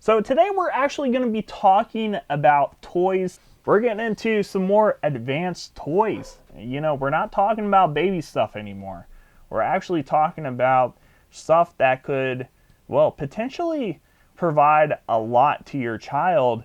So today we're actually going to be talking about toys. We're getting into some more advanced toys. You know, we're not talking about baby stuff anymore. We're actually talking about stuff that could, well, potentially provide a lot to your child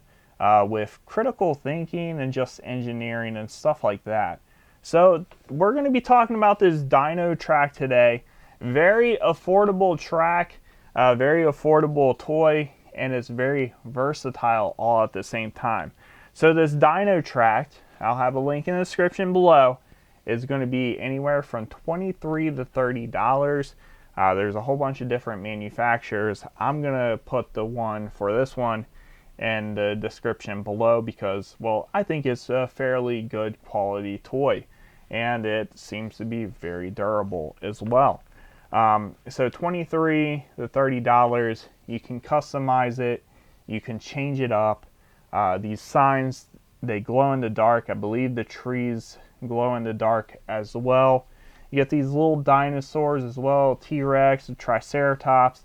with critical thinking and just engineering and stuff like that. So we're going to be talking about this Dino track today. Very affordable track, very affordable toy, and it's very versatile all at the same time. So this Dino track, I'll have a link in the description below, is going to be anywhere from $23 to $30. There's a whole bunch of different manufacturers. I'm going to put the one for this one in the description below because, well, I think it's a fairly good quality toy, and it seems to be very durable as well. So $23 to $30, you can customize it, you can change it up. These signs, they glow in the dark. I believe the trees glow in the dark as well. You get these little dinosaurs as well, T-Rex, Triceratops,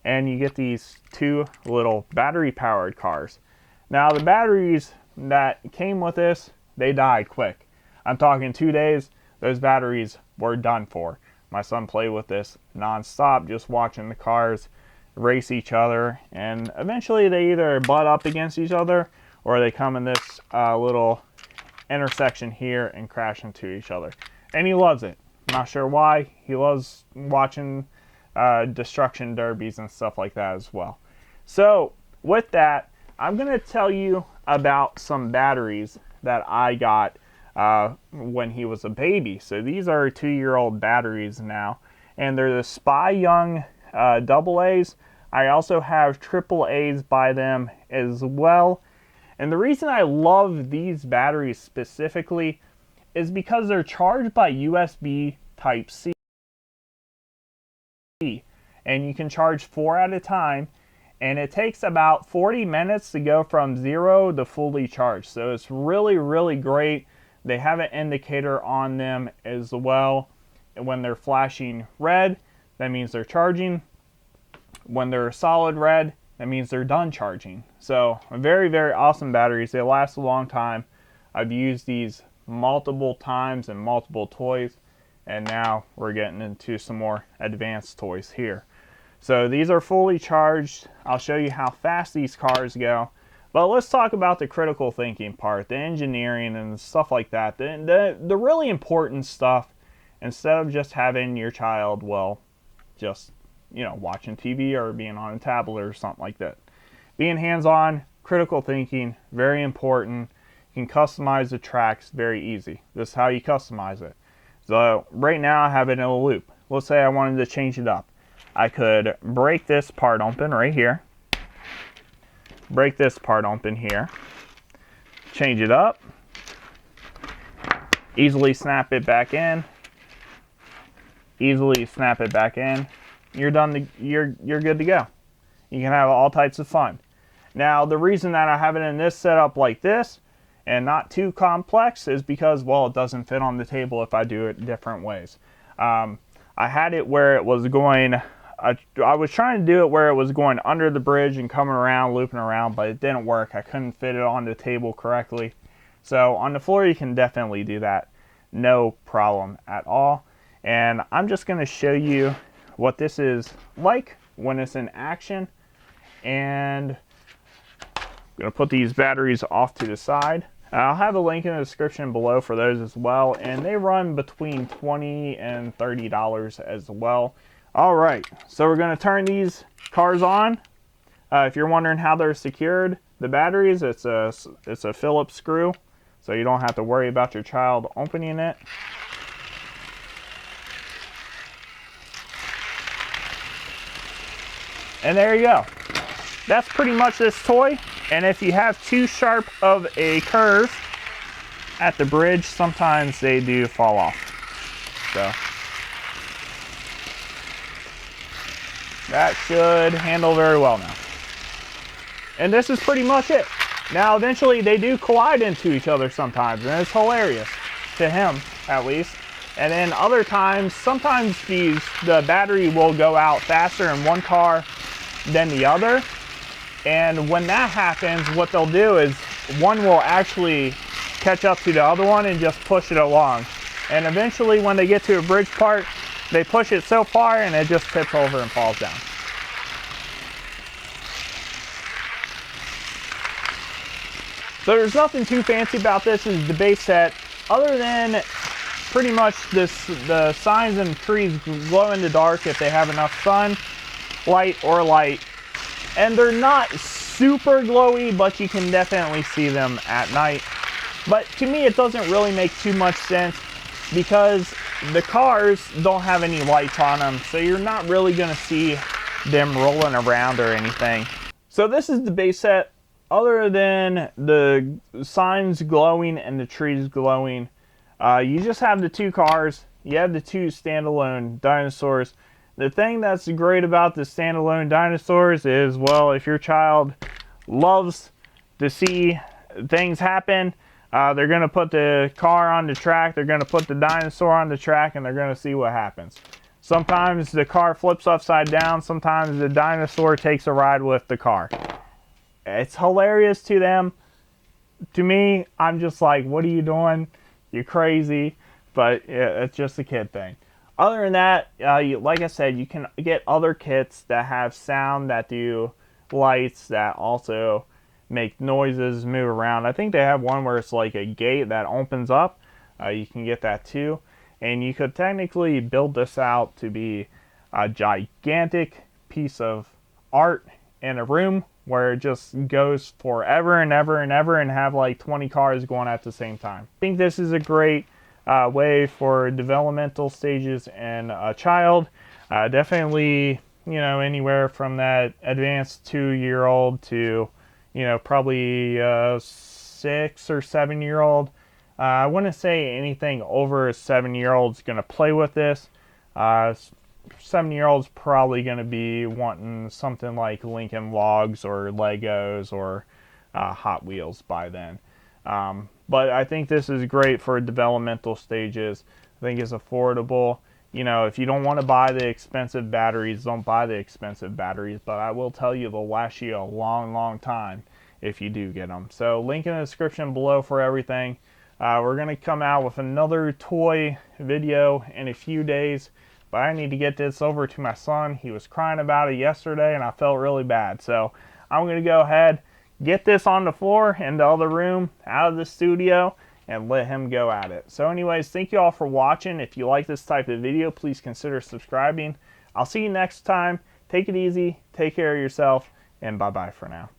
and you get these two little battery-powered cars. Now the batteries that came with this, they died quick. I'm talking 2 days, those batteries were done for. My son played with this non-stop, just watching the cars race each other, and eventually they either butt up against each other or they come in this little intersection here and crash into each other. And he loves it. I'm not sure why. He loves watching destruction derbies and stuff like that as well. So with that, I'm going to tell you about some batteries that I got when he was a baby. So these are 2-year-old batteries now, and they're the Spy Young AA's. I also have AAA's by them as well. And the reason I love these batteries specifically is because they're charged by USB Type-C. And you can charge 4 at a time, and it takes about 40 minutes to go from 0 to fully charged. So it's really, really great. They have an indicator on them as well. And when they're flashing red, that means they're charging. When they're solid red, that means they're done charging. So very, very awesome batteries. They last a long time. I've used these multiple times in multiple toys, and now we're getting into some more advanced toys here. So these are fully charged. I'll show you how fast these cars go. But let's talk about the critical thinking part, the engineering and stuff like that. The really important stuff, instead of just having your child, well, just, you know, watching TV or being on a tablet or something like that. Being hands-on, critical thinking, very important. You can customize the tracks very easy. This is how you customize it. So right now I have it in a loop. Let's say I wanted to change it up. I could break this part open right here. Break this part open here, change it up, easily snap it back in, easily snap it back in. You're done. You're good to go. You can have all types of fun. Now the reason that I have it in this setup like this and not too complex is because, well, it doesn't fit on the table if I do it different ways. I had it where it was going. I was trying to do it where it was going under the bridge and coming around, looping around, but it didn't work. I couldn't fit it on the table correctly. So on the floor, you can definitely do that. No problem at all. And I'm just going to show you what this is like when it's in action. And I'm going to put these batteries off to the side. I'll have a link in the description below for those as well. And they run between $20 and $30 as well. All right, so we're going to turn these cars on. If you're wondering how they're secured, the batteries, it's a Phillips screw, so you don't have to worry about your child opening it. And there you go. That's pretty much this toy. And if you have too sharp of a curve at the bridge, sometimes they do fall off. So that should handle very well now. And this is pretty much it. Now eventually they do collide into each other sometimes, and it's hilarious, to him at least. And then other times, sometimes the battery will go out faster in one car than the other. And when that happens, what they'll do is one will actually catch up to the other one and just push it along. And eventually when they get to a bridge part, they push it so far and it just tips over and falls down. So there's nothing too fancy about this. This is the base set, other than pretty much the signs and trees glow in the dark if they have enough sun, light, or light. And they're not super glowy, but you can definitely see them at night. But to me, it doesn't really make too much sense because the cars don't have any lights on them, so you're not really going to see them rolling around or anything. So this is the base set. Other than the signs glowing and the trees glowing, you just have the two cars. You have the two standalone dinosaurs. The thing that's great about the standalone dinosaurs is, well, if your child loves to see things happen, they're going to put the car on the track, they're going to put the dinosaur on the track, and they're going to see what happens. Sometimes the car flips upside down, sometimes the dinosaur takes a ride with the car. It's hilarious to them. To me, I'm just like, what are you doing? You're crazy. But yeah, it's just a kid thing. Other than that, like I said, you can get other kits that have sound, that do lights, that also make noises, move around. I think they have one where it's like a gate that opens up. You can get that too. And you could technically build this out to be a gigantic piece of art in a room where it just goes forever and ever and ever and have like 20 cars going at the same time. I think this is a great way for developmental stages in a child. Definitely, you know, anywhere from that advanced 2-year-old to, you know, probably 6 or 7-year-old. I wouldn't say anything over a 7-year-old is going to play with this. 7-year-old's probably going to be wanting something like Lincoln Logs or Legos or Hot Wheels by then. But I think this is great for developmental stages. I think it's affordable. You know, if you don't want to buy the expensive batteries, don't buy the expensive batteries. But I will tell you, they'll last you a long, long time if you do get them. So link in the description below for everything. We're going to come out with another toy video in a few days. But I need to get this over to my son. He was crying about it yesterday and I felt really bad. So I'm going to go ahead, get this on the floor in the other room, out of the studio, and let him go at it. So anyways, thank you all for watching. If you like this type of video, please consider subscribing. I'll see you next time. Take it easy, take care of yourself, and bye-bye for now.